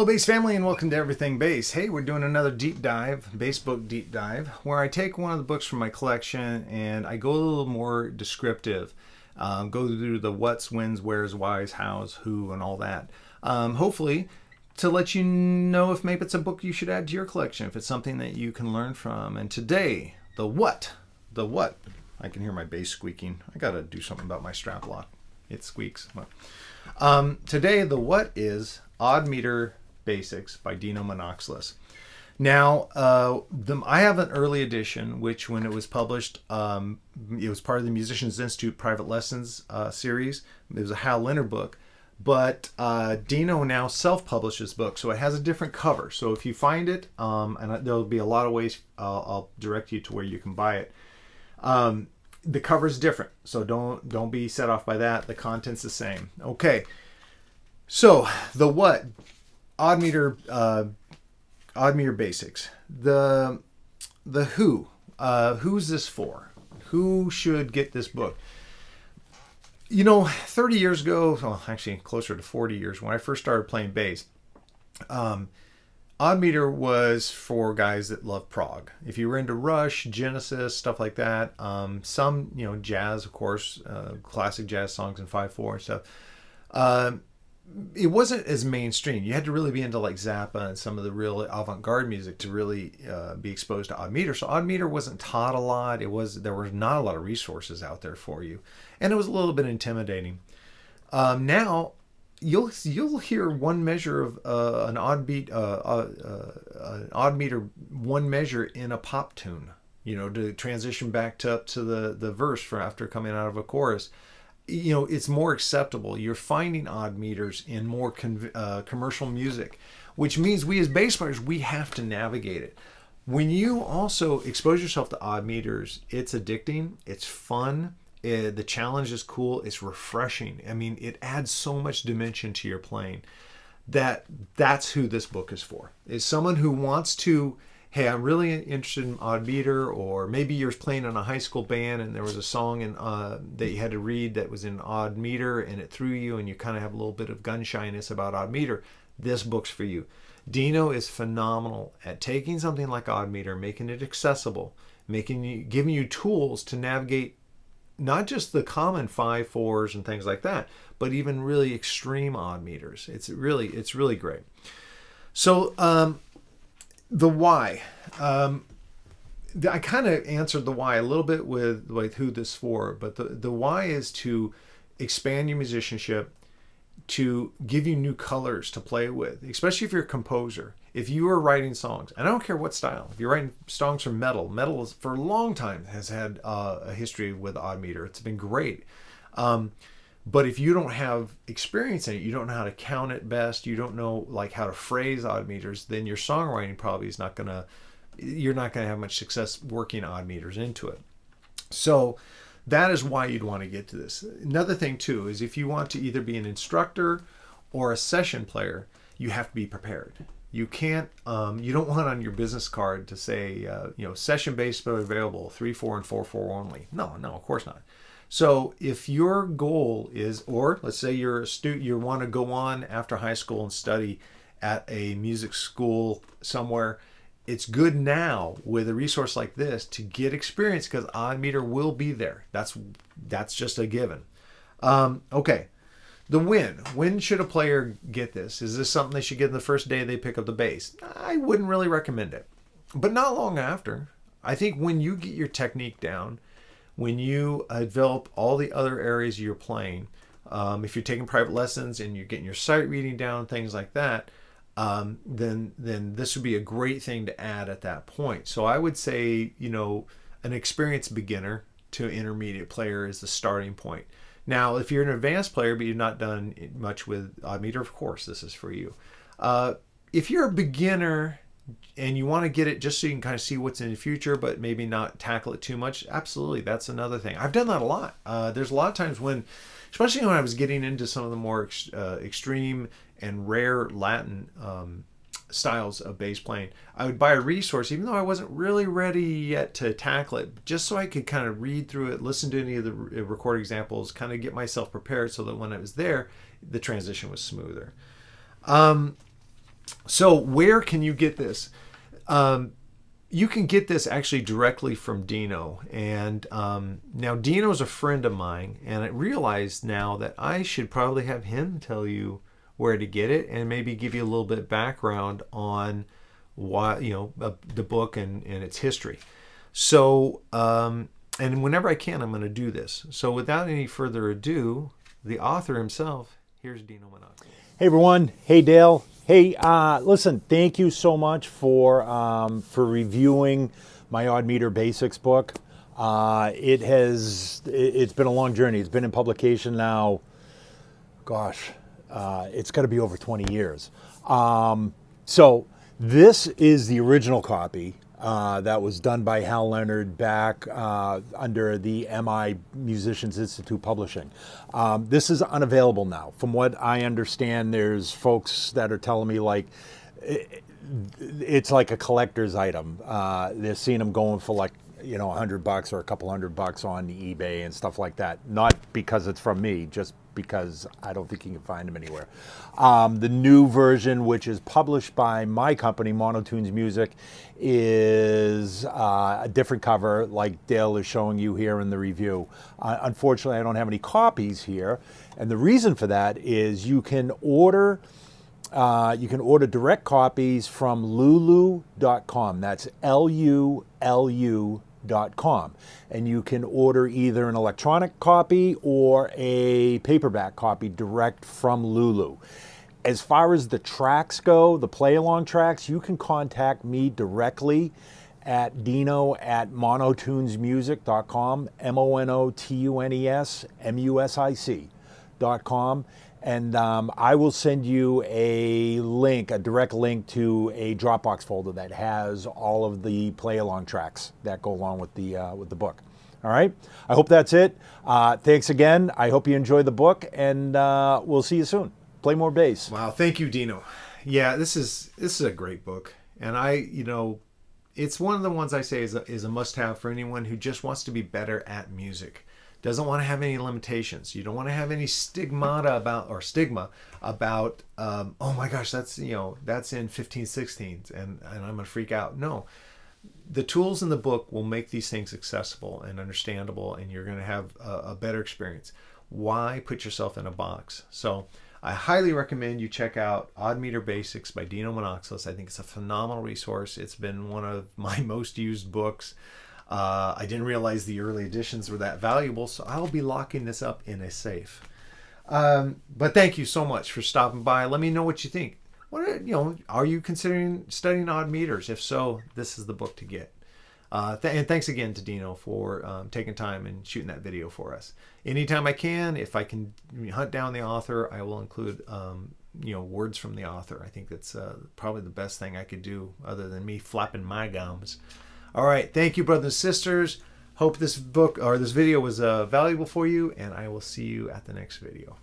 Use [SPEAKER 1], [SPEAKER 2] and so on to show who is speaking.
[SPEAKER 1] Hello, bass family, and welcome to Everything Bass. Hey, we're doing another deep dive, bass book deep dive, where I take one of the books from my collection and I go a little more descriptive. Go through the what's, when's, where's, why's, how's, who, and all that. Hopefully, to let you know if maybe it's a book you should add to your collection, if it's something that you can learn from. And today, the what. The what. I can hear my bass squeaking. I gotta do something about my strap lock. It squeaks. Today, the what is Odd Meter Basics by Dino. Now, I have an early edition, which when it was published, it was part of the Musicians Institute Private Lessons series. It was a Hal Leonard book, but Dino now self-publishes books, so it has a different cover. So if you find it, and there'll be a lot of ways I'll direct you to where you can buy it. The cover's different, so don't be set off by that. The content's the same. Okay, so the what? Odd meter basics. The who. Who's this for? Who should get this book? 30 years ago, well, actually closer to 40 years, when I first started playing bass, Odd meter was for guys that love prog. If you were into Rush, Genesis, stuff like that, some jazz, of course, classic jazz songs in 5/4 and stuff. It wasn't as mainstream. You had to really be into like Zappa and some of the real avant-garde music to really be exposed to odd meter. So odd meter wasn't taught a lot. There were not a lot of resources out there for you, and it was a little bit intimidating. Now you'll hear one measure of an odd meter one measure in a pop tune. To transition back up to the verse for after coming out of a chorus. It's more acceptable. You're finding odd meters in more commercial music, which means we as bass players, we have to navigate it. When you also expose yourself to odd meters, it's addicting, it's fun, the challenge is cool, it's refreshing. I mean, it adds so much dimension to your playing that's who this book is for. Is someone who wants to, hey, I'm really interested in odd meter, or maybe you're playing in a high school band and there was a song that you had to read that was in odd meter and it threw you and you kind of have a little bit of gun shyness about odd meter. This book's for you. Dino is phenomenal at taking something like odd meter, making it accessible, giving you tools to navigate not just the common 5/4s and things like that, but even really extreme odd meters. It's really great. So, the why. I kind of answered the why a little bit with who this for, but the why is to expand your musicianship, to give you new colors to play with, especially if you're a composer. If you are writing songs, and I don't care what style, if you're writing songs for metal is, for a long time has had a history with odd meter. It's been great. But if you don't have experience in it, you don't know how to count it best, you don't know how to phrase odd meters, then your songwriting probably is you're not gonna have much success working odd meters into it. So that is why you'd want to get to this. Another thing too is if you want to either be an instructor or a session player, you have to be prepared. You can't, you don't want on your business card to say, session bass player available, 3/4 and 4/4 only. No, of course not. So if your goal is, or let's say you're a student, you want to go on after high school and study at a music school somewhere, it's good now with a resource like this to get experience because odd meter will be there. That's just a given. Okay, the when. When should a player get this? Is this something they should get the first day they pick up the bass? I wouldn't really recommend it, but not long after. I think when you get your technique down, when you develop all the other areas you're playing, if you're taking private lessons and you're getting your sight reading down, things like that, then this would be a great thing to add at that point. So I would say, an experienced beginner to intermediate player is the starting point. Now, if you're an advanced player but you've not done much with odd meter, of course, this is for you. If you're a beginner and you want to get it just so you can kind of see what's in the future, but maybe not tackle it too much, absolutely, that's another thing. I've done that a lot. There's a lot of times when, especially when I was getting into some of the more extreme and rare Latin styles of bass playing, I would buy a resource, even though I wasn't really ready yet to tackle it, just so I could kind of read through it, listen to any of the recorded examples, kind of get myself prepared so that when I was there, the transition was smoother. So where can you get this? You can get this actually directly from Dino. And now Dino's a friend of mine, and I realized now that I should probably have him tell you where to get it and maybe give you a little bit of background on why, the book and its history. So, and whenever I can, I'm going to do this. So without any further ado, the author himself, here's Dino Monaco.
[SPEAKER 2] Hey everyone, hey Dale. Hey, listen, thank you so much for reviewing my Odd Meter Basics book. It's been a long journey. It's been in publication now, gosh, it's got to be over 20 years. So this is the original copy that was done by Hal Leonard back under the MI Musicians Institute Publishing. This is unavailable now. From what I understand, there's folks that are telling me like it's like a collector's item. They're seeing them going for like, $100 or a couple $100 on eBay and stuff like that. Not because it's from me, just because I don't think you can find them anywhere. The new version, which is published by my company, Monotunes Music, is a different cover, like Dale is showing you here in the review. Unfortunately, I don't have any copies here, and the reason for that is you can order direct copies from lulu.com. That's LULU.com, and you can order either an electronic copy or a paperback copy direct from Lulu. As far as the tracks go, the play-along tracks, you can contact me directly at dino@monotunesmusic.com, monotunesmusic.com, and I will send you a direct link to a Dropbox folder that has all of the play-along tracks that go along with the book. All right, I hope that's it. Thanks again. I hope you enjoy the book, and we'll see you soon. Play more bass.
[SPEAKER 1] Wow, thank you, Dino. Yeah, this is a great book, and it's one of the ones I say is a must-have for anyone who just wants to be better at music. Doesn't want to have any limitations. You don't want to have any stigma about oh my gosh, that's in 15/16 and I'm gonna freak out. No, the tools in the book will make these things accessible and understandable, and you're gonna have a better experience. Why put yourself in a box? So I highly recommend you check out Odd Meter Basics by Dino Monaco. I think it's a phenomenal resource. It's been one of my most used books. I didn't realize the early editions were that valuable, so I'll be locking this up in a safe. But thank you so much for stopping by. Let me know what you think. Are you considering studying odd meters? If so, this is the book to get. And thanks again to Dino for taking time and shooting that video for us. Anytime I can, if I can hunt down the author, I will include words from the author. I think that's probably the best thing I could do other than me flapping my gums. All right, thank you, brothers and sisters. Hope this book or this video was valuable for you, and I will see you at the next video.